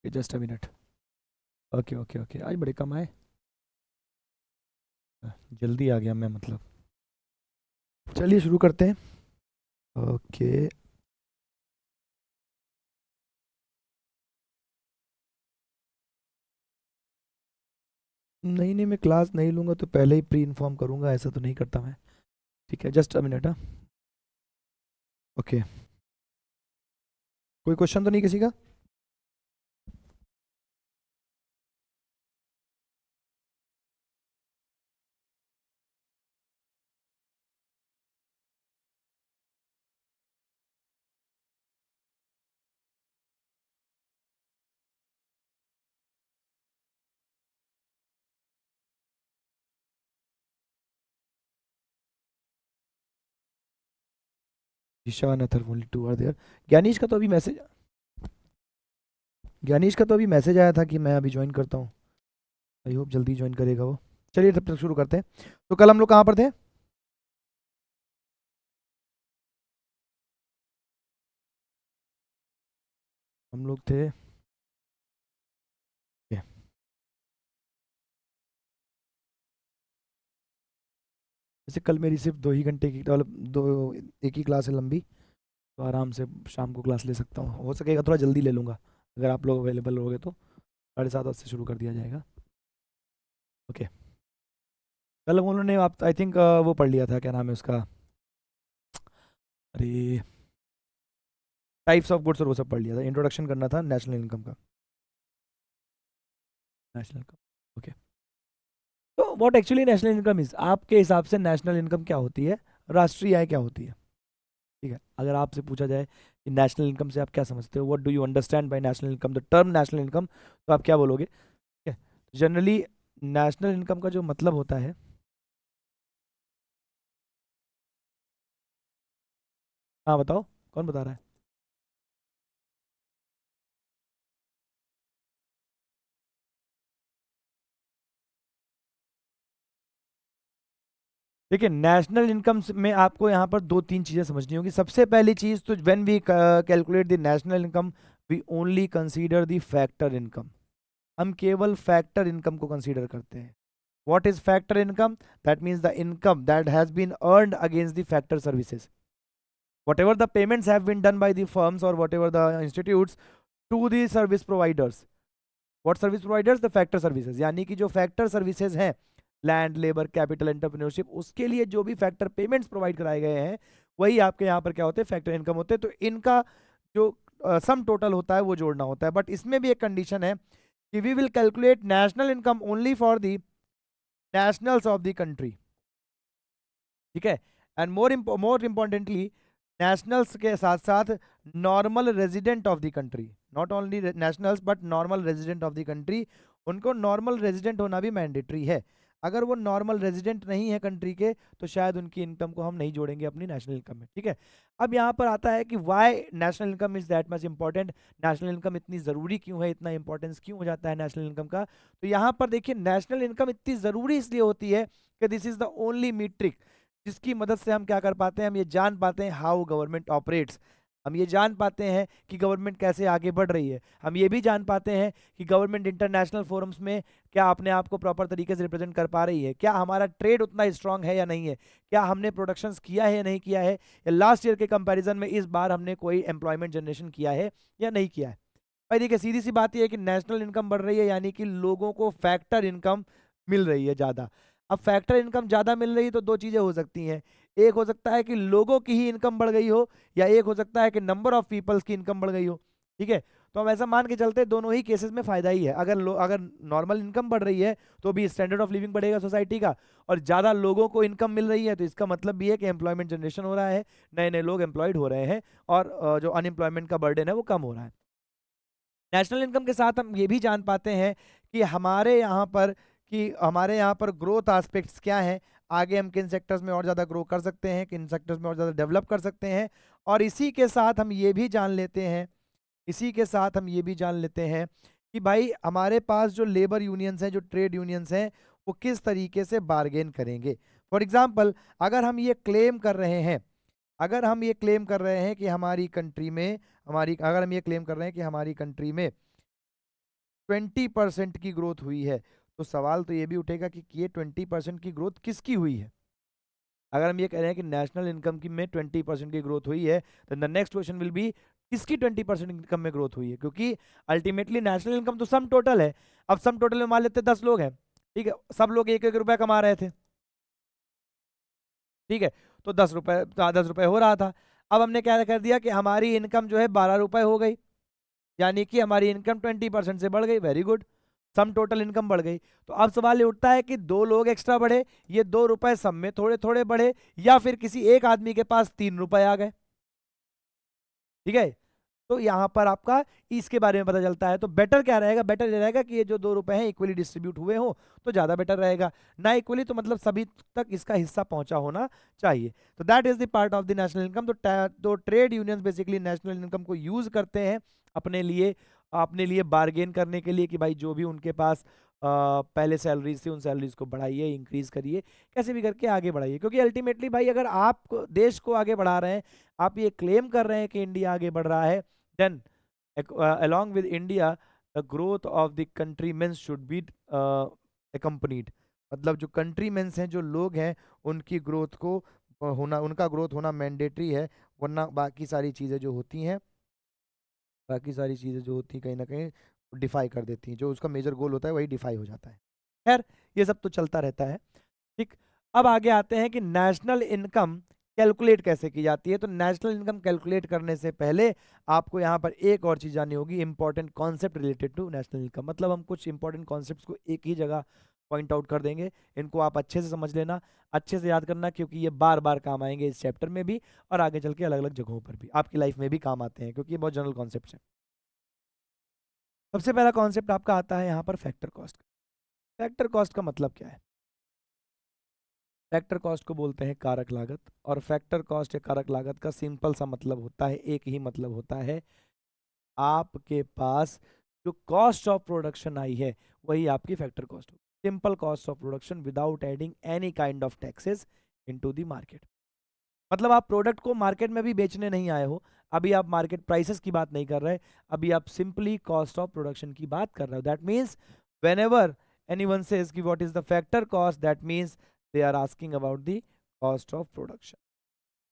Just a minute. Okay okay okay, आज बड़े कम आए। जल्दी आ गया मैं मतलब। चलिए शुरू करते हैं। ओके। नहीं नहीं, मैं क्लास नहीं लूँगा तो पहले ही प्री इन्फॉर्म करूँगा, ऐसा तो नहीं करता मैं। ठीक है, जस्ट अ मिनट। हाँ। ओके। कोई क्वेश्चन तो नहीं किसी का? Ishan Athar only two are there. Gyanish का तो अभी मैसेज ज्ञानीश का तो अभी मैसेज आया था कि मैं अभी ज्वाइन करता हूँ। आई होप जल्दी ज्वाइन करेगा वो। चलिए तब तक शुरू करते हैं। तो कल हम लोग कहाँ पर थे? हम लोग थे। जैसे कल मेरी सिर्फ 2 ही घंटे की मतलब दो एक ही क्लास है लंबी, तो आराम से शाम को क्लास ले सकता हूँ। हो सकेगा थोड़ा जल्दी ले लूँगा, अगर आप लोग अवेलेबल होगे तो 7:30 से शुरू कर दिया जाएगा। ओके। कल हम उन्होंने आप आई थिंक वो पढ़ लिया था, क्या नाम है उसका, अरे, टाइप्स ऑफ गुड्स और वो सब पढ़ लिया था। इंट्रोडक्शन करना था नेशनल इनकम का। National income. ओके। तो what actually national income is, आपके हिसाब से नेशनल इनकम क्या होती है, राष्ट्रीय आय क्या होती है? ठीक है, अगर आपसे पूछा जाए कि नेशनल इनकम से आप क्या समझते हो, what do you understand by national income, the term national income, तो आप क्या बोलोगे? ठीक है। जनरली नेशनल इनकम का जो मतलब होता है, हाँ बताओ, कौन बता रहा है? देखिए, नेशनल इनकम में आपको यहाँ पर दो तीन चीज़ें समझनी होगी। सबसे पहली चीज़ तो, when we calculate the national income, we only consider the factor income. हम केवल फैक्टर इनकम को कंसीडर करते हैं। What is factor income? That means the income that has been earned against the factor services, whatever the payments have been done by the firms or whatever the institutes to the service providers. What service providers? The factor services, यानी कि जो factor services हैं, land, labour, capital, entrepreneurship, उसके लिए जो भी factor payments provide कराए गए हैं, वही आपके यहाँ पर क्या होते हैं, फैक्टर इनकम होते हैं। तो इनका जो सम टोटल होता है वो जोड़ना होता है। बट इसमें भी एक कंडीशन है कि we will calculate national income only for the nationals of the country. ठीक है। एंड मोर इम्पोर्टेंटली, नेशनल्स के साथ साथ normal resident of the country, not only nationals but normal resident of the country, उनको normal resident होना भी mandatory है। अगर वो नॉर्मल रेजिडेंट नहीं है कंट्री के, तो शायद उनकी इनकम को हम नहीं जोड़ेंगे अपनी नेशनल इनकम में। ठीक है। अब यहाँ पर आता है कि why national income is that much important, national income इतनी ज़रूरी क्यों है, इतना इंपॉर्टेंस क्यों हो जाता है नेशनल इनकम का? तो यहाँ पर देखिए, नेशनल इनकम इतनी ज़रूरी इसलिए होती है कि this is the only metric जिसकी मदद से हम क्या कर पाते हैं, हम ये जान पाते हैं हाउ गवर्नमेंट ऑपरेट्स। हम ये जान पाते हैं कि गवर्नमेंट कैसे आगे बढ़ रही है। हम ये भी जान पाते हैं कि गवर्नमेंट इंटरनेशनल फोरम्स में क्या अपने आप को प्रॉपर तरीके से रिप्रेजेंट कर पा रही है, क्या हमारा ट्रेड उतना स्ट्रांग है या नहीं है, क्या हमने प्रोडक्शंस किया है या नहीं किया है, या लास्ट ईयर के कंपैरिजन में इस बार हमने कोई एम्प्लॉयमेंट जनरेशन किया है या नहीं किया है। भाई देखिए, सीधी सी बात यह है कि नेशनल इनकम बढ़ रही है, यानी कि लोगों को फैक्टर इनकम मिल रही है ज़्यादा। अब फैक्टर इनकम ज़्यादा मिल रही है तो दो चीज़ें हो सकती हैं। एक हो सकता है कि लोगों की ही इनकम बढ़ गई हो, या एक हो सकता है कि नंबर ऑफ पीपल्स की इनकम बढ़ गई हो। ठीक है। तो हम ऐसा मान के चलते हैं, दोनों ही केसेस में फ़ायदा ही है। अगर नॉर्मल इनकम बढ़ रही है तो भी स्टैंडर्ड ऑफ लिविंग बढ़ेगा सोसाइटी का, और ज़्यादा लोगों को इनकम मिल रही है तो इसका मतलब भी है कि एम्प्लॉयमेंट जनरेशन हो रहा है, नए नए लोग एम्प्लॉयड हो रहे हैं, और जो अनएम्प्लॉयमेंट का बर्डन है वो कम हो रहा है। नेशनल इनकम के साथ हम ये भी जान पाते हैं कि हमारे यहाँ पर ग्रोथ एस्पेक्ट्स क्या हैं, आगे हम किन सेक्टर्स में और ज़्यादा ग्रो कर सकते हैं, किन सेक्टर्स में और ज़्यादा डेवलप कर सकते हैं। और इसी के साथ हम ये भी जान लेते हैं कि भाई हमारे पास जो लेबर यूनियंस हैं, जो ट्रेड यूनियंस हैं, वो किस तरीके से बार्गेन करेंगे। फॉर एग्जाम्पल, अगर हम ये क्लेम कर रहे हैं अगर हम ये क्लेम कर रहे हैं कि हमारी कंट्री में 20% की ग्रोथ हुई है, तो सवाल तो ये भी उठेगा कि ये 20% की ग्रोथ किसकी हुई है। अगर हम ये कह रहे हैं कि नेशनल इनकम की में 20% की ग्रोथ हुई है, तो the next question will be किसकी 20% इनकम में ग्रोथ हुई है, क्योंकि अल्टीमेटली नेशनल इनकम तो सम टोटल है। अब सम टोटल में मान लेते 10 लोग हैं, ठीक है, सब लोग 1-1 रुपया कमा रहे थे, ठीक है, तो 10 रुपए, 10 रुपए हो रहा था। अब हमने क्या कर दिया कि हमारी इनकम जो है 12 रुपए हो गई, यानी कि हमारी इनकम 20% से बढ़ गई, very good, sum total income बढ़ गई। तो अब सवाल ये उठता है कि 2 लोग एक्स्ट्रा बढ़े, ये 2 रुपए सब में थोड़े थोड़े बढ़े, या फिर किसी एक आदमी के पास 3 रुपए आ गए, ठीक है। तो यहाँ पर आपका इसके बारे में पता चलता है। तो बेटर क्या रहेगा, बेटर ये रहेगा कि ये जो 2 रुपए हैं इक्वली डिस्ट्रीब्यूट हुए हो तो ज्यादा बेटर रहेगा, ना इक्वली तो मतलब सभी तक इसका हिस्सा पहुंचा होना चाहिए। तो that is the part of the national income. तो trade unions basically national income को यूज करते हैं अपने लिए बार्गेन करने के लिए, कि भाई जो भी उनके पास पहले सैलरीज थी उन सैलरीज को बढ़ाइए, इंक्रीज करिए, कैसे भी करके आगे बढ़ाइए। क्योंकि अल्टीमेटली भाई अगर आप देश को आगे बढ़ा रहे हैं, आप ये क्लेम कर रहे हैं कि इंडिया आगे बढ़ रहा है, then along with India the growth of the countrymen should be accompanied। मतलब जो कंट्रीमेंस हैं, जो लोग हैं, उनकी ग्रोथ को होना, उनका ग्रोथ होना मैंडेटरी है, वरना बाकी सारी चीज़ें जो होती हैं, बाकी सारी चीज़ें जो होती हैं कहीं ना कहीं डिफाई कर देती हैं, जो उसका मेजर गोल होता है वही डिफाई हो जाता है। खैर ये सब तो चलता रहता है, ठीक। अब आगे आते हैं कि नेशनल इनकम कैलकुलेट कैसे की जाती है। तो नेशनल इनकम कैलकुलेट करने से पहले आपको यहाँ पर एक और चीज़ जाननी होगी, important concept related to national income. मतलब हम कुछ इंपॉर्टेंट कॉन्सेप्ट्स को एक ही जगह पॉइंट आउट कर देंगे, इनको आप अच्छे से समझ लेना, अच्छे से याद करना, क्योंकि ये बार बार काम आएंगे इस चैप्टर में भी, और आगे चल के अलग अलग जगहों पर भी आपकी लाइफ में भी काम आते हैं, क्योंकि ये बहुत जनरल कॉन्सेप्ट है। सबसे पहला कॉन्सेप्ट आपका आता है यहाँ पर फैक्टर कॉस्ट। फैक्टर कॉस्ट का मतलब क्या है? फैक्टर कॉस्ट को बोलते हैं कारक लागत, और फैक्टर कॉस्ट या कारक लागत का सिंपल सा मतलब होता है, एक ही मतलब होता है, आपके पास जो कॉस्ट ऑफ प्रोडक्शन आई है वही आपकी फैक्टर कॉस्ट होगी। Simple cost of production without adding any kind of taxes into the market. मतलब आप प्रोडक्ट को मार्केट में भी बेचने नहीं आए हो, अभी आप मार्केट प्राइसेस की बात नहीं कर रहे, अभी आप सिंपली कॉस्ट ऑफ प्रोडक्शन की बात कर रहे हो। That means whenever anyone says कि what is the factor cost, that means they are asking about the cost of production.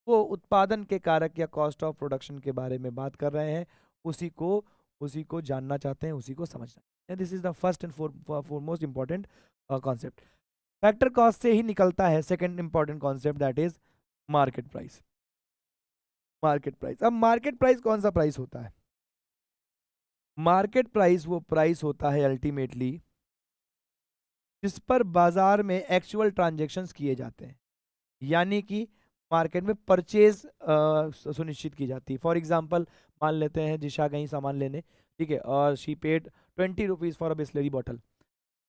वो उत्पादन के कारक या कॉस्ट ऑफ प्रोडक्शन के बारे में बात कर रहे हैं, उसी को जानना चाहते हैं, उसी को समझना है। This is the first and foremost important concept. Factor cost से ही निकलता है second important concept, that is market price. Market price, अब मार्केट प्राइस कौन सा प्राइस होता है? मार्केट प्राइस वो प्राइस होता है अल्टीमेटली जिस पर बाजार में एक्चुअल ट्रांजैक्शंस किए जाते हैं, यानी कि मार्केट में परचेज सुनिश्चित की जाती है। फॉर एग्जांपल मान लेते हैं दिशा गई सामान लेने, ठीक है, और she paid 20 rupees for a Bisleri bottle.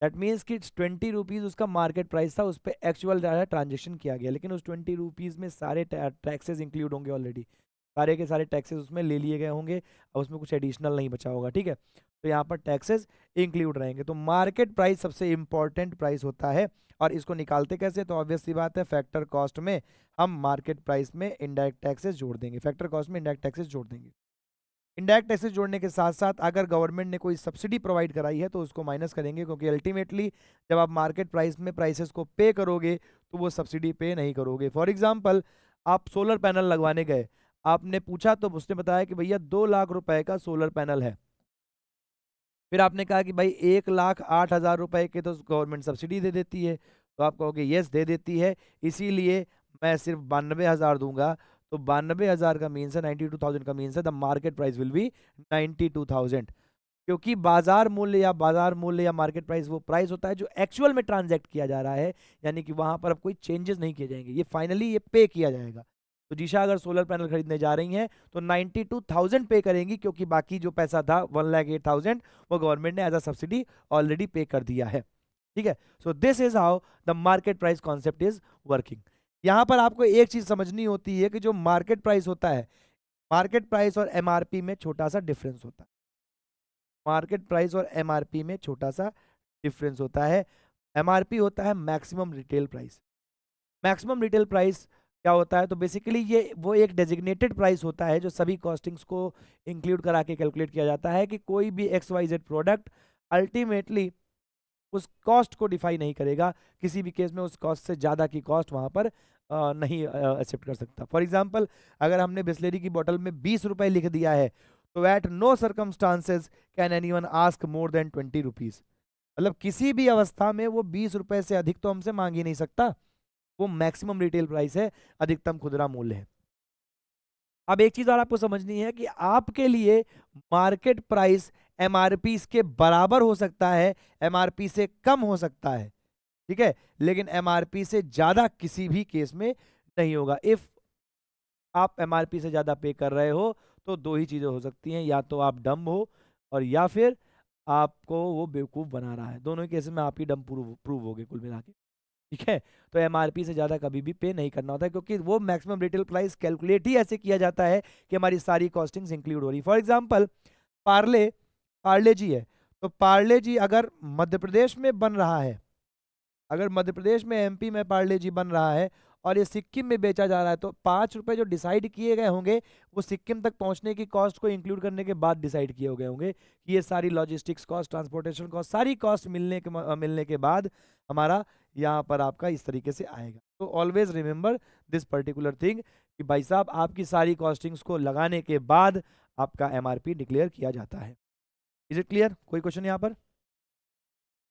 That means कि 20 रुपीज़ उसका मार्केट प्राइस था, उस पर एक्चुअल ट्रांजेक्शन किया गया, लेकिन उस 20 रुपीज़ में सारे टैक्सेस इंक्लूड होंगे ऑलरेडी, सारे के सारे टैक्सेस उसमें ले लिए गए होंगे, और उसमें कुछ एडिशनल नहीं बचा होगा, ठीक है। तो यहाँ पर टैक्सेस इंक्लूड रहेंगे। तो मार्केट प्राइस सबसे इंपॉर्टेंट प्राइस होता है, और इसको निकालते कैसे? तो ऑब्वियस सी बात है, फैक्टर कॉस्ट में हम मार्केट प्राइस में इनडायरेक्ट टैक्सेस जोड़ देंगे, फैक्टर कॉस्ट में इनडायरेक्ट टैक्सेस जोड़ देंगे। इनडायरेक्ट टैक्सेस जोड़ने के साथ साथ अगर गवर्नमेंट ने कोई सब्सिडी प्रोवाइड कराई है तो उसको माइनस करेंगे, क्योंकि अल्टीमेटली जब आप मार्केट प्राइस में प्राइसेस को पे करोगे तो वो सब्सिडी पे नहीं करोगे। फॉर एग्जांपल आप सोलर पैनल लगवाने गए, आपने पूछा तो उसने बताया कि भैया 2 लाख रुपए का सोलर पैनल है, फिर आपने कहा कि भाई 1,08,000 रुपए के तो गवर्नमेंट सब्सिडी दे देती है, तो आप कहोगे यस दे देती है, इसीलिए मैं सिर्फ 92,000 दूंगा। तो 92,000 का मीन्स है, 92,000 का मीन्स है the market price will be 92,000, क्योंकि बाजार मूल्य या मार्केट प्राइस वो प्राइस होता है जो एक्चुअल में ट्रांजैक्ट किया जा रहा है, यानी कि वहां पर अब कोई चेंजेस नहीं किए जाएंगे, ये फाइनली ये पे किया जाएगा। तो जीशा अगर सोलर पैनल खरीदने जा रही हैं तो 92,000 पे करेंगी, क्योंकि बाकी जो पैसा था 1,08,000 वो गवर्नमेंट ने एज अ सब्सिडी ऑलरेडी पे कर दिया है, ठीक है। So this is how the market price concept is working. यहां पर आपको एक चीज समझनी होती है कि जो मार्केट प्राइस होता है, मार्केट प्राइस और एमआरपी में छोटा सा डिफरेंस होता है। मार्केट प्राइस और एमआरपी में छोटा सा डिफरेंस होता है। एमआरपी होता है maximum retail price. Maximum retail price क्या होता है? तो बेसिकली ये वो एक डेजिग्नेटेड प्राइस होता है जो सभी कॉस्टिंग्स को इंक्लूड करा के कैलकुलेट किया जाता है कि कोई भी XYZ प्रोडक्ट अल्टीमेटली उस कॉस्ट को डिफाइन नहीं करेगा, किसी भी केस में उस कॉस्ट से ज़्यादा की कॉस्ट वहाँ पर नहीं एक्सेप्ट कर सकता। फॉर एग्जाम्पल, अगर हमने बिस्लेरी की बोतल में 20 रुपए लिख दिया है, तो at no circumstances can anyone ask more than 20 rupees. मतलब किसी भी अवस्था में वो 20 रुपए से अधिक तो हमसे मांग ही नहीं सकता, वो मैक्सिमम रिटेल प्राइस है, अधिकतम खुदरा मूल्य है। अब एक चीज और आपको समझनी है कि आपके लिए मार्केट प्राइस एमआरपी के बराबर हो सकता है, एमआरपी से कम हो सकता है, ठीक है, लेकिन एमआरपी से ज्यादा किसी भी केस में नहीं होगा। इफ आप एमआरपी से ज्यादा पे कर रहे हो तो दो ही चीजें हो सकती हैं, या तो आप डम हो और या फिर आपको वो बेवकूफ बना रहा है। दोनों ही केस में आप ही डम प्रूव होगे कुल मिला के, ठीक है। तो एमआरपी से ज्यादा कभी भी पे नहीं करना होता है, क्योंकि वो मैक्सिमम रिटेल प्राइस कैलकुलेट ही ऐसे किया जाता है कि हमारी सारी कॉस्टिंग्स इंक्लूड हो रही। फॉर एग्जांपल, पार्ले पार्ले जी है, तो पार्ले जी अगर मध्य प्रदेश में बन रहा है, अगर मध्य प्रदेश में एमपी में पार्ले जी बन रहा है और ये सिक्किम में बेचा जा रहा है, तो 5 रुपए जो डिसाइड किए गए होंगे वो सिक्किम तक पहुंचने की कॉस्ट को इंक्लूड करने के बाद डिसाइड किए गए होंगे कि ये सारी लॉजिस्टिक्स कॉस्ट, ट्रांसपोर्टेशन कॉस्ट, सारी कॉस्ट मिलने के बाद हमारा यहाँ पर आपका इस तरीके से आएगा। तो always remember this particular thing कि भाई साहब आपकी सारी कॉस्टिंग्स को लगाने के बाद आपका एमआरपी डिक्लेयर किया जाता है। Is it clear? कोई क्वेश्चन यहाँ पर?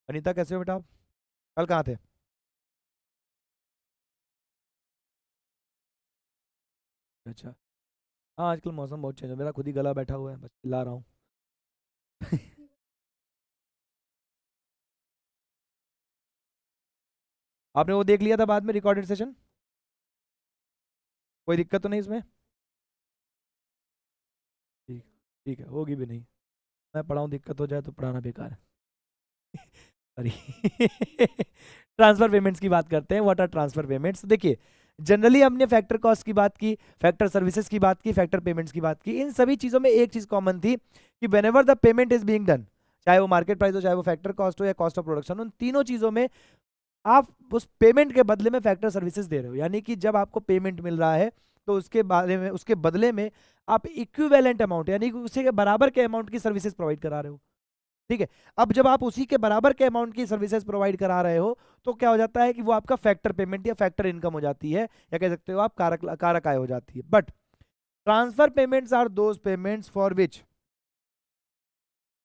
अनीता कैसे हो बेटा आप? कल कहाँ थे? अच्छा, हाँ आजकल मौसम बहुत चेंज है, मेरा खुद ही गला बैठा हुआ है, बस चिल्ला रहा हूँ। आपने वो देख लिया था बाद में रिकॉर्डेड सेशन? कोई दिक्कत तो नहीं इसमें? ठीक, ठीक है, होगी भी नहीं। मैं पढ़ाऊँ दिक्कत हो जाए तो पढ़ाना बेकार है। सॉरी। ट्रांसफर पेमेंट्स की बात करते हैं। What are transfer payments? देखिए, जनरली हमने फैक्टर कॉस्ट की बात की, फैक्टर सर्विसेज की बात की, फैक्टर पेमेंट्स की बात की। इन सभी चीजों में एक चीज कॉमन थी कि whenever the payment is being done, चाहे वो मार्केट प्राइस हो, चाहे वो फैक्टर कॉस्ट हो या कॉस्ट ऑफ प्रोडक्शन, उन तीनों चीजों में आप उस पेमेंट के बदले में फैक्टर सर्विसेज दे रहे हो। यानी कि जब आपको पेमेंट मिल रहा है तो उसके बारे में, उसके बदले में आप इक्विवेलेंट अमाउंट, यानी कि उसी के बराबर के अमाउंट की सर्विसेज प्रोवाइड करा रहे हो, ठीक है। अब जब आप उसी के बराबर के अमाउंट की सर्विसेज प्रोवाइड करा रहे हो तो क्या हो जाता है कि वो आपका फैक्टर पेमेंट या फैक्टर इनकम हो जाती है, या कह सकते हो आप कारक आय हो जाती है। But transfer payments are those payments for which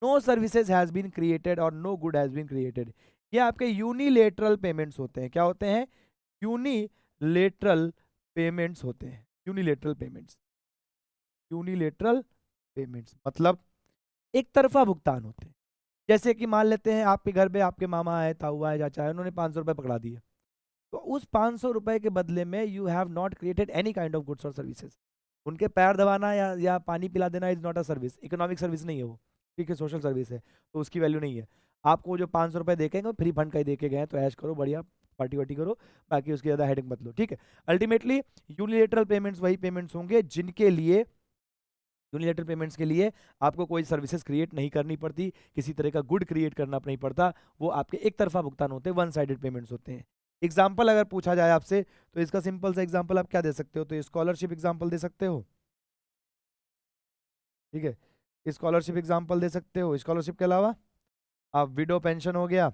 no services has been created और no good has been created. ये आपके यूनिलेटरल पेमेंट्स होते हैं। क्या होते हैं? यूनिलेटरल पेमेंट्स होते हैं। यूनिलेटरल पेमेंट्स, यूनिलेटरल पेमेंट्स मतलब एक तरफा भुगतान होते हैं। जैसे कि मान लेते हैं आपके घर पे आपके मामा आए, ताऊ आए, चाचा आए, उन्होंने 500 रुपए पकड़ा दिए, तो उस 500 रुपए के बदले में you have not created any kind of goods और सर्विसेज। उनके पैर दबाना या पानी पिला देना is not a service, economic service नहीं है वो, ठीक है, सोशल सर्विस है, तो उसकी वैल्यू नहीं है। आपको जो 500 रुपए देखेंगे वो फ्री फंड का ही देके गए हैं, तो ऐश करो, बढ़िया पार्टी वार्टी करो, बाकी उसकी ज़्यादा हेडिंग मत लो, ठीक है। अल्टीमेटली यूनिलेटरल पेमेंट्स वही पेमेंट्स होंगे जिनके लिए, यूनिलेटरल पेमेंट्स के लिए आपको कोई सर्विसेज क्रिएट नहीं करनी पड़ती, किसी तरह का गुड क्रिएट करना नहीं पड़ता, वो आपके एक तरफा भुगतान होते हैं, वन साइडेड पेमेंट्स होते हैं। एग्जाम्पल अगर पूछा जाए आपसे तो इसका सिंपल सा एग्जाम्पल आप क्या दे सकते हो? तो स्कॉलरशिप एग्जाम्पल दे सकते हो, ठीक है, स्कॉलरशिप एग्जाम्पल दे सकते हो। स्कॉलरशिप के अलावा आप विडो पेंशन हो गया,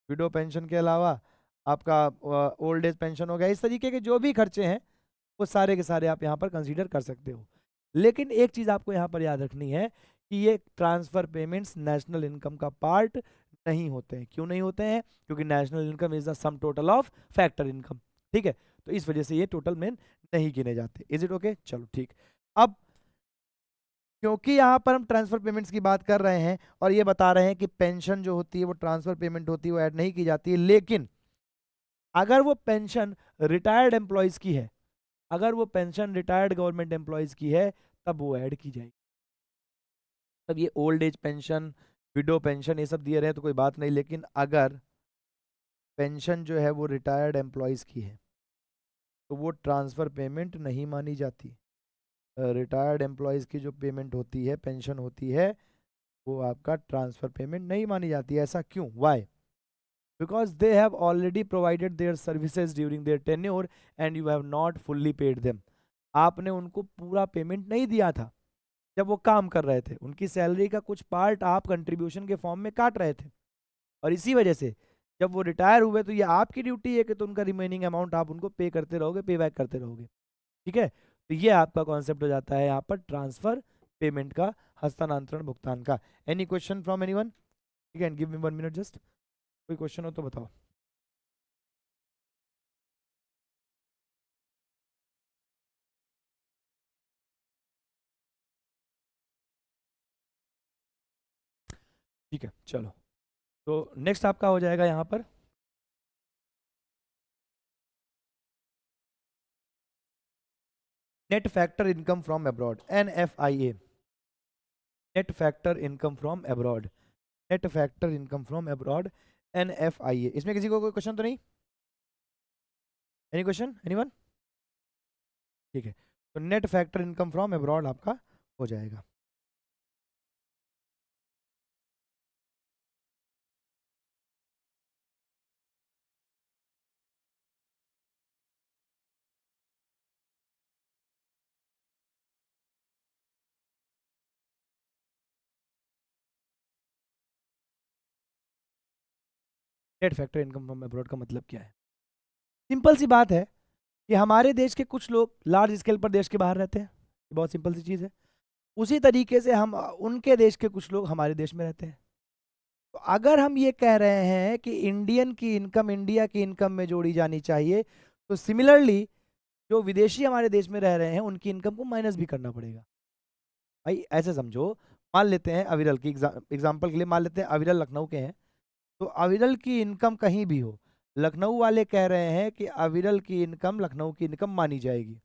विडो पेंशन के अलावा आपका ओल्ड एज पेंशन हो गया, इस तरीके के जो भी खर्चे हैं वो सारे के सारे आप यहाँ पर कंसीडर कर सकते हो। लेकिन एक चीज आपको यहाँ पर याद रखनी है कि ये ट्रांसफर पेमेंट्स नेशनल इनकम का पार्ट नहीं होते हैं। क्यों नहीं होते हैं? क्योंकि national income is the sum total of factor income, ठीक है, तो इस वजह से ये टोटल में नहीं गिने जाते। Is it okay? चलो ठीक। अब क्योंकि यहाँ पर हम ट्रांसफर पेमेंट्स की बात कर रहे हैं और ये बता रहे हैं कि पेंशन जो होती है वो ट्रांसफर पेमेंट होती है, वो ऐड नहीं की जाती है, लेकिन अगर वो पेंशन रिटायर्ड एम्प्लॉयज की है, अगर वो पेंशन रिटायर्ड गवर्नमेंट एम्प्लॉयज की है, तब वो ऐड की जाएगी। तब ये old age pension, window pension, ये सब दिए रहे तो कोई बात नहीं, लेकिन अगर पेंशन जो है वो रिटायर्ड एम्प्लॉयज की है तो वो ट्रांसफर पेमेंट नहीं मानी जाती। रिटायर्ड एम्प्लॉयज की जो पेमेंट होती है, पेंशन होती है, वो आपका ट्रांसफर पेमेंट नहीं मानी जाती। ऐसा क्यों? Why? Because they have already provided their services during their tenure and you have not fully paid them. आपने उनको पूरा पेमेंट नहीं दिया था, जब वो काम कर रहे थे उनकी सैलरी का कुछ पार्ट आप कंट्रीब्यूशन के फॉर्म में काट रहे थे, और इसी वजह से जब वो रिटायर हुए तो ये आपकी ड्यूटी है कि तो उनका रिमेनिंग अमाउंट आप उनको पे करते रहोगे, पे बैक करते रहोगे। ठीक है, तो ये आपका कॉन्सेप्ट हो जाता है यहाँ पर ट्रांसफर पेमेंट का, हस्तांतरण भुगतान का। Any question from anyone? You can give me 1 minute just, कोई क्वेश्चन हो तो बताओ। ठीक है चलो, तो नेक्स्ट आपका हो जाएगा यहाँ पर net factor income from abroad, NFIA, net factor income from abroad, net factor income from abroad, NFIA। इसमें किसी को कोई क्वेश्चन तो नहीं? Any question anyone? ठीक है, तो net factor income from abroad आपका हो जाएगा। Net factor income from abroad का मतलब क्या है? सिंपल सी बात है कि हमारे देश के कुछ लोग लार्ज स्केल पर देश के बाहर रहते हैं, ये बहुत सिंपल सी चीज़ है। उसी तरीके से हम उनके देश के कुछ लोग हमारे देश में रहते हैं। तो अगर हम ये कह रहे हैं कि इंडियन की इनकम इंडिया की इनकम में जोड़ी जानी चाहिए, तो सिमिलरली जो विदेशी हमारे देश में रह रहे हैं उनकी इनकम को माइनस भी करना पड़ेगा। भाई ऐसे समझो, मान लेते हैं अविरल की एग्जाम्पल के लिए, मान लेते हैं अविरल लखनऊ के हैं, तो अविरल की इनकम कहीं भी हो, लखनऊ वाले कह रहे हैं कि अविरल की इनकम लखनऊ की इनकम मानी जाएगी।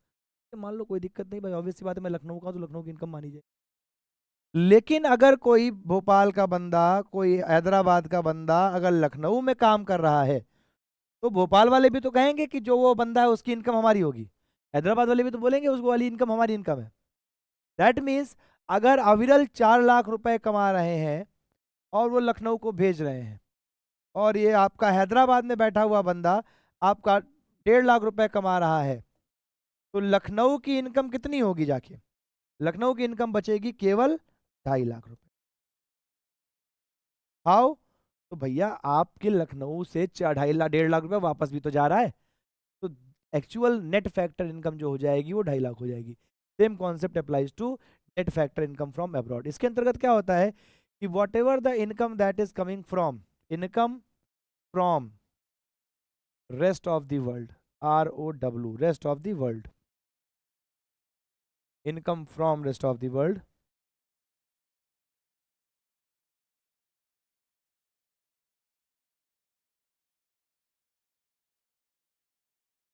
तो मान लो कोई दिक्कत नहीं भाई, ऑब्वियस सी बात है, मैं लखनऊ का हूं तो लखनऊ की इनकम मानी जाएगी। लेकिन अगर कोई भोपाल का बंदा, कोई हैदराबाद का बंदा अगर लखनऊ में काम कर रहा है, तो भोपाल वाले भी तो कहेंगे कि जो वो बंदा है उसकी इनकम हमारी होगी, हैदराबाद वाले भी तो बोलेंगे उसको वाली इनकम हमारी इनकम है। दैट मीन्स अगर अविरल 4 लाख रुपए कमा रहे हैं और वो लखनऊ को भेज रहे हैं, और ये आपका हैदराबाद में बैठा हुआ बंदा आपका 1.5 लाख रुपए कमा रहा है, तो लखनऊ की इनकम कितनी होगी जाके? लखनऊ की इनकम बचेगी केवल 2.5 लाख रुपए। हाउ? तो भैया आपके लखनऊ से 2.5 लाख 1.5 लाख रुपए वापस भी तो जा रहा है, तो एक्चुअल नेट फैक्टर इनकम जो हो जाएगी वो 2.5 लाख हो जाएगी। Same concept applies to net factor income from abroad. इसके अंतर्गत क्या होता है कि whatever the income that is coming from, income from rest of the world, ROW, rest of the world, income from rest of the world,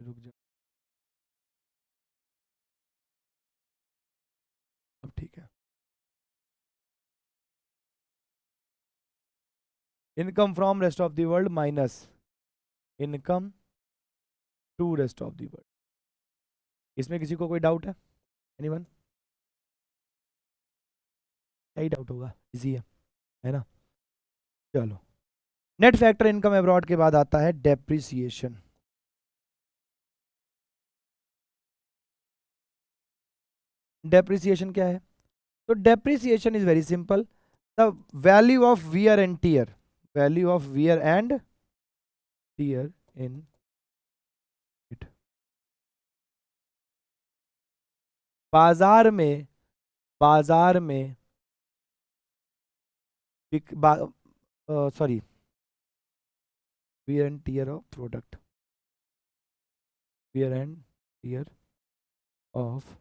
रुक जाओ अब, ठीक है, income from rest of the world minus income to rest of the world. इसमें किसी को कोई doubt है? एनीवन? क्या ही डाउट होगा, इजी है ना? चलो, नेट फैक्टर इनकम अब्रॉड के बाद आता है डेप्रिसिएशन। डेप्रिसिएशन क्या है? तो depreciation is very simple, the value of wear and tear, value of wear and tear in it. बाजार में, बाजार में sorry, wear and tear of product, wear and tear of,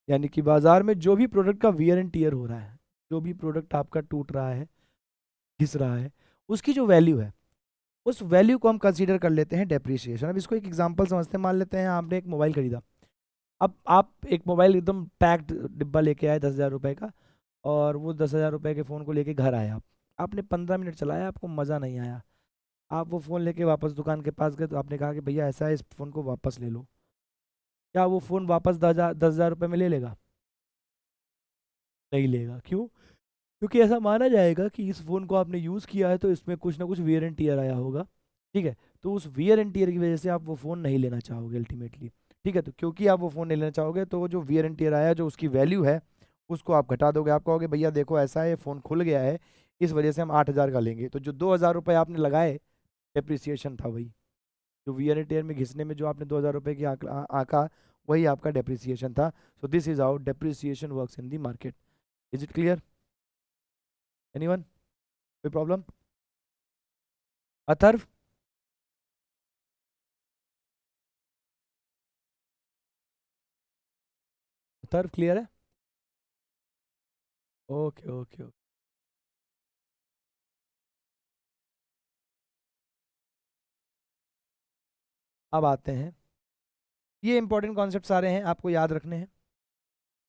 यानी कि बाजार में जो भी प्रोडक्ट का वियर एंड टीयर हो रहा है, जो भी प्रोडक्ट आपका टूट रहा है, घिस रहा है, उसकी जो वैल्यू है, उस वैल्यू को हम कंसीडर कर लेते हैं डेप्रिसिएशन। अब इसको एक एग्जांपल समझते हैं, मान लेते हैं आपने एक मोबाइल खरीदा। अब आप एक मोबाइल एकदम पैक्ड डिब्बा लेके आए 10,000 रुपए का, और वो 10,000 रुपए के फ़ोन को लेके घर आए आप, आपने 15 मिनट चलाया, आपको मज़ा नहीं आया, आप वो फ़ोन लेके वापस दुकान के पास गए, तो आपने कहा कि भैया ऐसा है, इस फ़ोन को वापस ले लो। क्या वो फ़ोन वापस 10,000 रुपये में ले लेगा? नहीं लेगा। क्यों? क्योंकि ऐसा माना जाएगा कि इस फ़ोन को आपने यूज़ किया है तो इसमें कुछ ना कुछ वियर एंड टीयर आया होगा। ठीक है, तो उस वियर एंड टीयर की वजह से आप वो फ़ोन नहीं लेना चाहोगे अल्टीमेटली। ठीक है, तो क्योंकि आप वो फ़ोन नहीं लेना चाहोगे तो वो जो वियर एंड टियर आया, जो उसकी वैल्यू है उसको आप घटा दोगे। आप कहोगे भैया देखो ऐसा है, फ़ोन खुल गया है, इस वजह से हम 8,000 का लेंगे। तो जो 2,000 रुपये आपने लगाए, डेप्रिसिएशन था वही। जो वियर एंड टियर में घिसने में जो आपने 2,000 रुपये की आंका, वही आपका डेप्रिसिएशन था। So this is how depreciation works in the market. Is it clear? Anyone? कोई प्रॉब्लम? अथर्व? अथर्व क्लियर है? Okay okay okay. अब आते हैं, ये इंपॉर्टेंट कॉन्सेप्ट सारे हैं, आपको याद रखने हैं।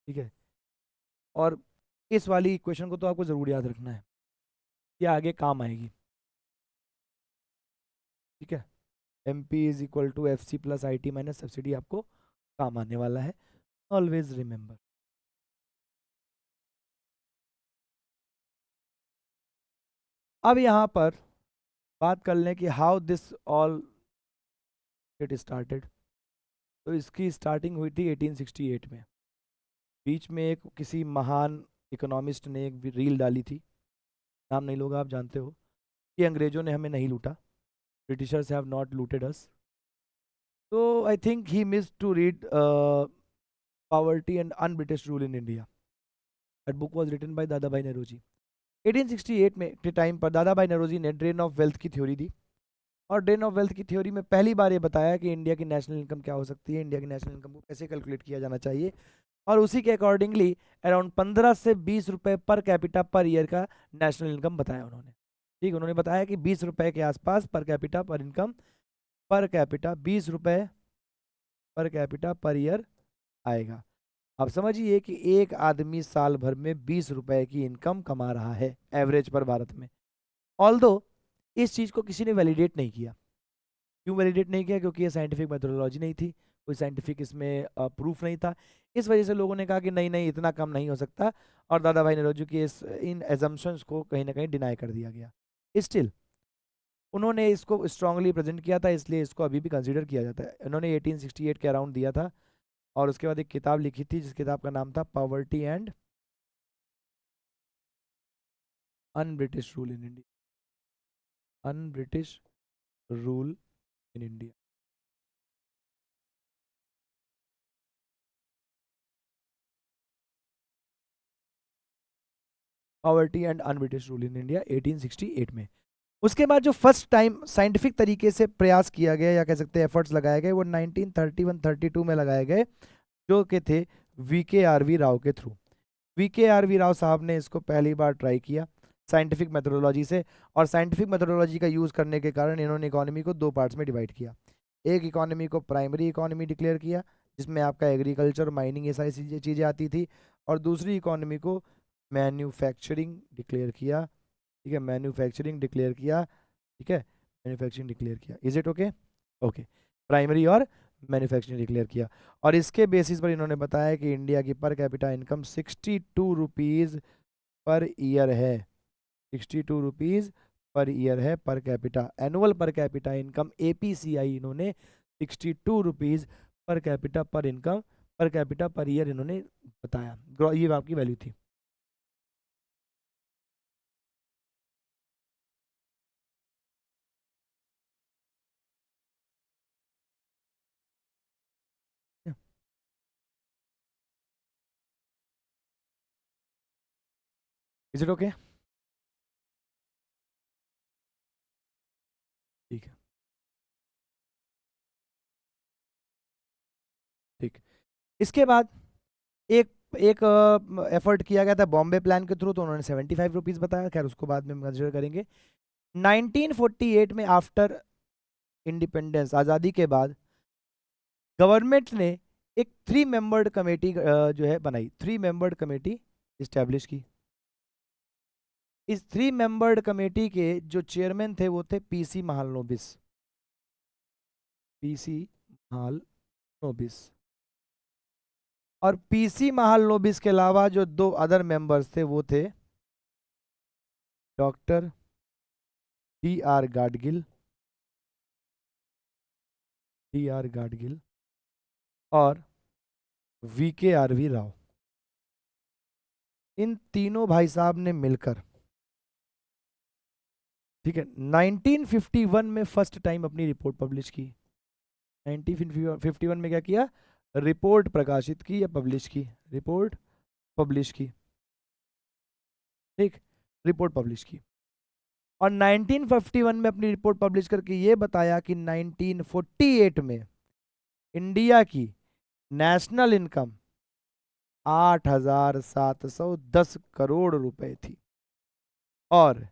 ठीक है, और इस वाली इक्वेशन को तो आपको ज़रूर याद रखना है, ये आगे काम आएगी। ठीक है, M P is equal to F C plus I T minus subsidy आपको काम आने वाला है, ऑलवेज रिमेंबर। अब यहाँ पर बात कर लें कि how this all get started. तो इसकी स्टार्टिंग हुई थी 1868 में। बीच में एक किसी महान इकोनॉमिस्ट ने एक रील डाली थी, नाम नहीं लोगे, आप जानते हो, कि अंग्रेजों ने हमें नहीं लूटा, britishers have not looted us. तो I think he miss to read poverty and un British rule in India. That book was written by Dadabhai Naoroji. 1868 में के टाइम पर दादा भाई नौरोजी ने ड्रेन ऑफ वेल्थ की थ्योरी दी, और ड्रेन ऑफ वेल्थ की थ्योरी में पहली बार ये बताया कि इंडिया की नेशनल इनकम क्या हो सकती है, इंडिया की नेशनल इनकम को कैसे कैलकुलेट किया जाना चाहिए। और उसी के अकॉर्डिंगली अराउंड 15 से 20 रुपए पर कैपिटा पर ईयर का नेशनल इनकम बताया उन्होंने। ठीक, उन्होंने बताया कि 20 रुपए के आसपास पर कैपिटा पर इनकम, पर कैपिटा 20 रुपए पर कैपिटा पर ईयर आएगा। अब समझिए कि एक आदमी साल भर में 20 रुपए की इनकम कमा रहा है एवरेज पर भारत में। ऑल्दो इस चीज़ को किसी ने वैलिडेट नहीं किया। क्यों वैलिडेट नहीं किया? क्योंकि ये साइंटिफिक मेथोडोलॉजी नहीं थी, कोई साइंटिफिक इसमें प्रूफ नहीं था। इस वजह से लोगों ने कहा कि नहीं नहीं, इतना कम नहीं हो सकता, और दादा भाई नौरोजी की इन एजम्पशंस को कहीं ना कहीं डिनाई कर दिया गया। स्टिल उन्होंने इसको स्ट्रांगली प्रेजेंट किया था, इसलिए इसको अभी भी कंसीडर किया जाता है। उन्होंने 1868 के अराउंड दिया था, और उसके बाद एक किताब लिखी थी जिस किताब का नाम था poverty and un British rule in India. On British rule in India. Poverty and un British rule in India 1868 में। उसके बाद जो फर्स्ट टाइम साइंटिफिक तरीके से प्रयास किया गया, या कह सकते हैं एफर्ट्स लगाए गए, वो 1931-32 में लगाए गए, जो कि थे वी के आर वी राव के थ्रू। वी के आर वी राव साहब ने इसको पहली बार ट्राई किया साइंटिफिक मेथोडोलॉजी से, और साइंटिफिक मेथोडोलॉजी का यूज़ करने के कारण इन्होंने इकोनॉमी को दो पार्ट्स में डिवाइड किया। एक इकोनॉमी को प्राइमरी इकोनॉमी डिक्लेयर किया, जिसमें आपका एग्रीकल्चर, माइनिंग, ये सारी चीज़ें आती थी, और दूसरी इकोनॉमी को मैन्युफैक्चरिंग डिक्लेयर किया। ठीक है, मैन्युफैक्चरिंग डिक्लेयर किया। ठीक है, मैन्युफैक्चरिंग डिक्लेयर किया। Is it okay? Okay, primary और मैन्युफैक्चरिंग डिक्लेयर किया, और इसके बेसिस पर इन्होंने बताया कि इंडिया की per capita income 62 rupees per year है। 62 रुपीज़ पर ईयर है per capita, annual per capita income APCI इन्होंने 62 रुपीज़ पर कैपिटा पर income, per capita per year इन्होंने बताया। ये आपकी वैल्यू थी। Is it okay? ठीक है, ठीक। इसके बाद एक एक एफर्ट किया गया था बॉम्बे प्लान के थ्रू, तो उन्होंने 75 रुपीज़ बताया, खैर उसको बाद में हम कंसिडर करेंगे। 1948 में आफ्टर इंडिपेंडेंस, आज़ादी के बाद, गवर्नमेंट ने एक 3 मेंबर्ड कमेटी जो है बनाई, 3 मेंबर्ड कमेटी इस्टेब्लिश की। इस 3 मेंबर्ड कमेटी के जो चेयरमैन थे वो थे PC महालनोबिस। PC महालनोबिस। और PC महालनोबिस के अलावा जो दो अदर मेंबर्स थे वो थे doctor DR Gadgil, DR Gadgil, और VKRV राव, इन तीनों भाई साहब ने मिलकर, ठीक है, 1951 में फर्स्ट टाइम अपनी रिपोर्ट पब्लिश की। 1951 में क्या किया? रिपोर्ट प्रकाशित की या पब्लिश की? रिपोर्ट पब्लिश की, ठीक, रिपोर्ट पब्लिश की। और 1951 में अपनी रिपोर्ट पब्लिश करके ये बताया कि 1948 में इंडिया की नेशनल इनकम 8,710 करोड़ रुपए थी और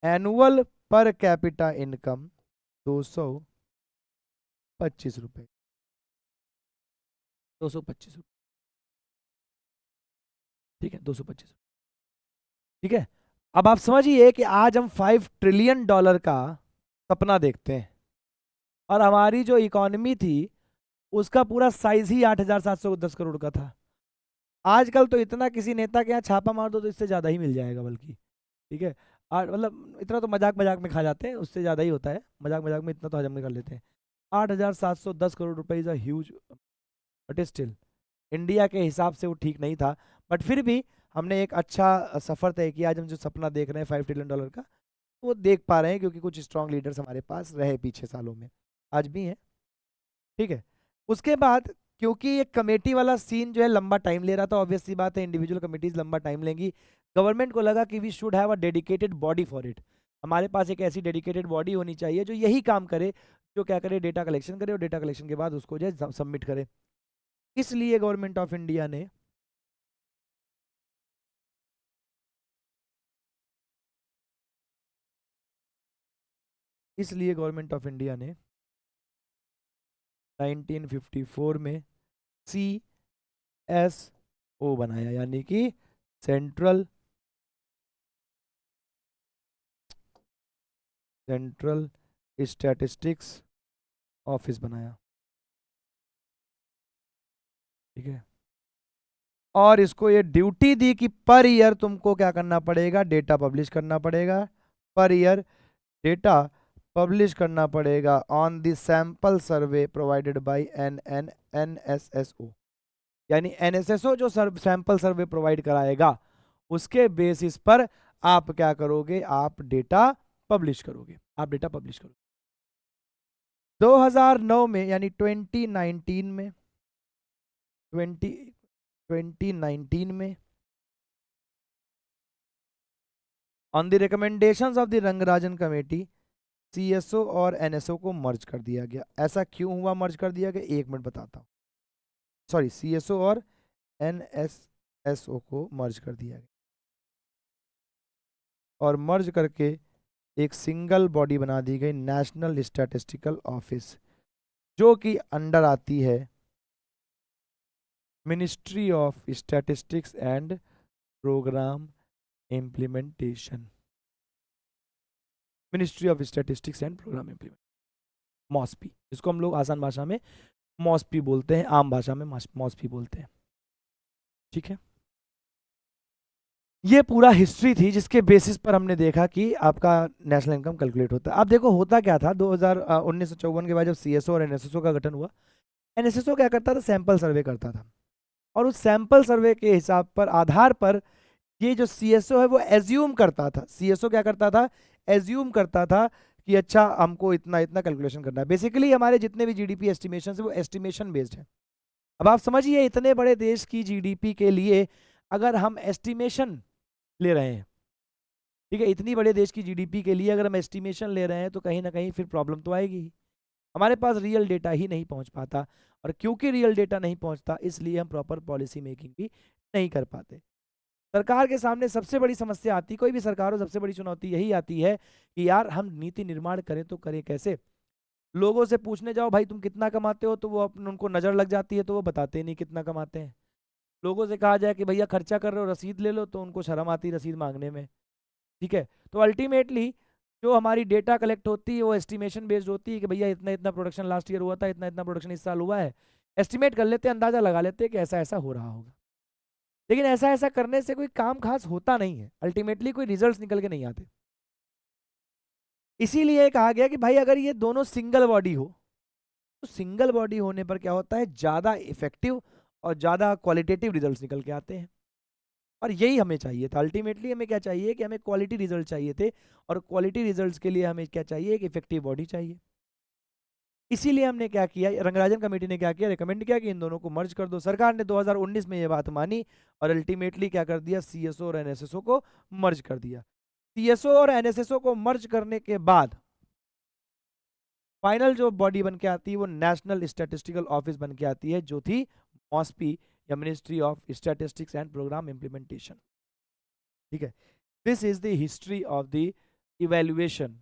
एनुअल पर कैपिटा इनकम 225 रुपए, 225 रुपए, ठीक है, 225। ठीक है, अब आप समझिए कि आज हम $5 ट्रिलियन का सपना देखते हैं और हमारी जो इकोनॉमी थी उसका पूरा साइज ही 8,710 करोड़ का था। आजकल तो इतना किसी नेता के यहाँ छापा मार दो तो इससे ज़्यादा ही मिल जाएगा बल्कि, ठीक है। और मतलब इतना तो मजाक मजाक में खा जाते हैं, उससे ज़्यादा ही होता है, मजाक मजाक में इतना तो हजम में कर लेते हैं। 8,710 करोड़ रुपए is a huge, but still India के हिसाब से वो ठीक नहीं था। बट फिर भी हमने एक अच्छा सफ़र तय किया। आज हम जो सपना देख रहे हैं $5 ट्रिलियन का, वो देख पा रहे हैं क्योंकि कुछ स्ट्रांग लीडर्स हमारे पास रहे पीछे सालों में, आज भी हैं, ठीक है। उसके बाद क्योंकि ये कमेटी वाला सीन जो है लंबा टाइम ले रहा था, ऑब्वियस सी बात है इंडिविजुअल कमेटीज लंबा टाइम लेंगी। गवर्नमेंट को लगा कि we should have a dedicated body for it, हमारे पास एक ऐसी डेडिकेटेड बॉडी होनी चाहिए जो यही काम करे, जो क्या करे, डेटा कलेक्शन करे और डेटा कलेक्शन के बाद उसको जो है सबमिट करे। इसलिए गवर्नमेंट ऑफ इंडिया ने इसलिए गवर्नमेंट ऑफ इंडिया ने 1954 में CSO बनाया, यानी कि सेंट्रल स्टैटिस्टिक्स ऑफिस बनाया, ठीक है। और इसको ये ड्यूटी दी कि पर ईयर तुमको क्या करना पड़ेगा, डेटा पब्लिश करना पड़ेगा, पर ईयर डेटा पब्लिश करना पड़ेगा on the sample survey provided by NSSO, यानी NSSO जो सैंपल सर्वे प्रोवाइड कराएगा उसके बेसिस पर आप क्या करोगे, आप डेटा पब्लिश करोगे, आप डेटा पब्लिश करोगे। 2009 में यानी 2019 में 2019 में on the recommendations of the Rangarajan committee CSO और NSO को मर्ज कर दिया गया। ऐसा क्यों हुआ मर्ज कर दिया गया, एक मिनट बताता हूँ। सॉरी, CSO और NSSO को मर्ज कर दिया गया और मर्ज करके एक सिंगल बॉडी बना दी गई, नेशनल स्टैटिस्टिकल ऑफिस, जो कि अंडर आती है ministry of statistics and programme implementation, ministry of statistics and programme implement, MoSPI, जिसको हम लोग आसान भाषा में मॉस्पी बोलते हैं, आम भाषा में मॉस्पी बोलते हैं, ठीक है। ये पूरा हिस्ट्री थी जिसके बेसिस पर हमने देखा कि आपका नेशनल इनकम कैलकुलेट होता है। अब देखो होता क्या था, 1954 के बाद जब CSO और NSSO का गठन हुआ, NSSO क्या करता था, सैंपल सर्वे करता था और उस सैंपल सर्वे के हिसाब पर, आधार पर ये जो CSO है वो एज्यूम करता था, CSO क्या करता था, एज्यूम करता था कि अच्छा हमको इतना इतना कैलकुलेशन करना है। बेसिकली हमारे जितने भी GDP एस्टिमेशन है वो एस्टिमेशन बेस्ड है। अब आप समझिए इतने बड़े देश की GDP के लिए अगर हम एस्टिमेशन ले रहे हैं, ठीक है, इतनी बड़े देश की GDP के लिए अगर हम एस्टिमेशन ले रहे हैं तो कहीं ना कहीं फिर प्रॉब्लम तो आएगी ही। हमारे पास रियल डेटा ही नहीं पहुंच पाता और क्योंकि रियल डेटा नहीं पहुंचता इसलिए हम प्रॉपर पॉलिसी मेकिंग भी नहीं कर पाते। सरकार के सामने सबसे बड़ी समस्या आती, कोई भी सरकार हो, सबसे बड़ी चुनौती यही आती है कि यार हम नीति निर्माण करें तो करें कैसे। लोगों से पूछने जाओ भाई तुम कितना कमाते हो तो वो उनको नजर लग जाती है तो वो बताते नहीं कितना कमाते हैं। लोगों से कहा जाए कि भैया खर्चा कर रहे हो रसीद ले लो तो उनको शर्म आती है रसीद मांगने में, ठीक है। तो अल्टीमेटली जो हमारी डेटा कलेक्ट होती है वो एस्टिमेशन बेस्ड होती है कि भैया इतना इतना प्रोडक्शन लास्ट ईयर हुआ था, इतना इतना प्रोडक्शन इस साल हुआ है, एस्टिमेट कर लेते हैं, अंदाजा लगा लेते हैं कि ऐसा ऐसा हो रहा होगा। लेकिन ऐसा ऐसा करने से कोई काम खास होता नहीं है, अल्टीमेटली कोई रिजल्ट्स निकल के नहीं आते। इसीलिए कहा गया कि भाई अगर ये दोनों सिंगल बॉडी हो तो सिंगल बॉडी होने पर क्या होता है, ज़्यादा इफेक्टिव और ज़्यादा क्वालिटेटिव रिजल्ट्स निकल के आते हैं। और यही हमें चाहिए था, अल्टीमेटली हमें क्या चाहिए कि हमें क्वालिटी रिजल्ट चाहिए थे, और क्वालिटी रिजल्ट्स के लिए हमें क्या चाहिए, एक इफेक्टिव बॉडी चाहिए। इसीलिए हमने क्या किया, रंगराजन कमेटी ने क्या किया, रिकमेंड किया कि इन दोनों को मर्ज कर दो। सरकार ने 2019 में ये बात मानी और अल्टीमेटली क्या कर दिया, सीएसओ और एनएसएसओ को मर्ज कर दिया। सीएसओ और एनएसएसओ को मर्ज करने के बाद फाइनल जो बॉडी बन के आती है वो नेशनल स्टैटिस्टिकल ऑफिस बन के आती है, जो थी मॉस्पी या ministry of statistics and programme implementation. ठीक है, this is the history of the evaluation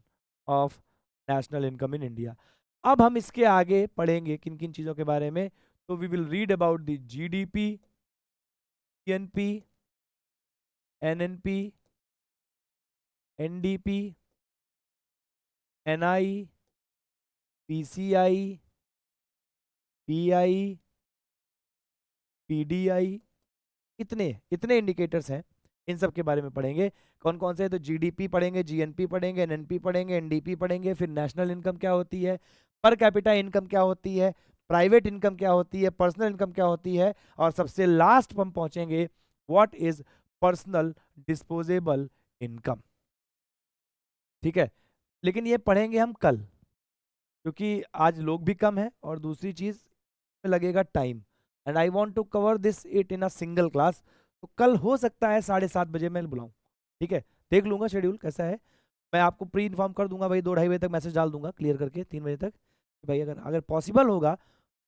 of national income in India. अब हम इसके आगे पढ़ेंगे किन किन चीज़ों के बारे में। तो we will read about the GDP, PNP, NNP, NDP, NI, PCI, PI, PDI, इतने इतने इंडिकेटर्स हैं, इन सब के बारे में पढ़ेंगे। कौन कौन से हैं, तो जीडीपी पढ़ेंगे, जीएनपी पढ़ेंगे, एनएनपी पढ़ेंगे, एनडीपी पढ़ेंगे, फिर नेशनल इनकम क्या होती है, पर कैपिटा इनकम क्या होती है, प्राइवेट इनकम क्या होती है, पर्सनल इनकम क्या होती है, और सबसे लास्ट हम पहुंचेंगे what is personal disposable income. ठीक है, लेकिन ये पढ़ेंगे हम कल, क्योंकि आज लोग भी कम है और दूसरी चीज लगेगा time, and I want to cover this it in a single class. तो कल हो सकता है 7:30 बजे मैं बुलाऊं। ठीक है, देख लूंगा शेड्यूल कैसा है, मैं आपको प्री इन्फॉर्म कर दूंगा भाई, 2-2:30 बजे तक मैसेज डाल दूंगा क्लियर करके, 3 बजे तक कि भाई अगर अगर पॉसिबल होगा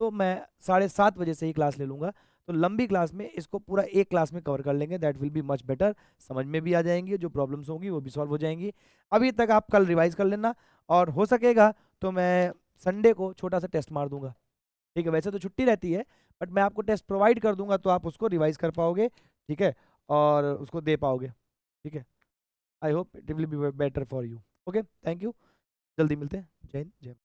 तो मैं 7:30 बजे से ही क्लास ले लूंगा। तो लंबी क्लास में इसको पूरा एक क्लास में कवर कर लेंगे, that will be much better, समझ में भी आ जाएंगी, जो प्रॉब्लम्स होंगी वो भी सॉल्व हो जाएंगी। अभी तक आप कल रिवाइज कर लेना, और हो सकेगा तो मैं संडे को छोटा सा टेस्ट मार दूंगा। ठीक है, वैसे तो छुट्टी रहती है, बट मैं आपको टेस्ट प्रोवाइड कर दूंगा तो आप उसको रिवाइज कर पाओगे। ठीक है, और उसको दे पाओगे। ठीक है, I hope it will be better for you. Okay, thank you, जल्दी मिलते हैं। जय हिंद, जय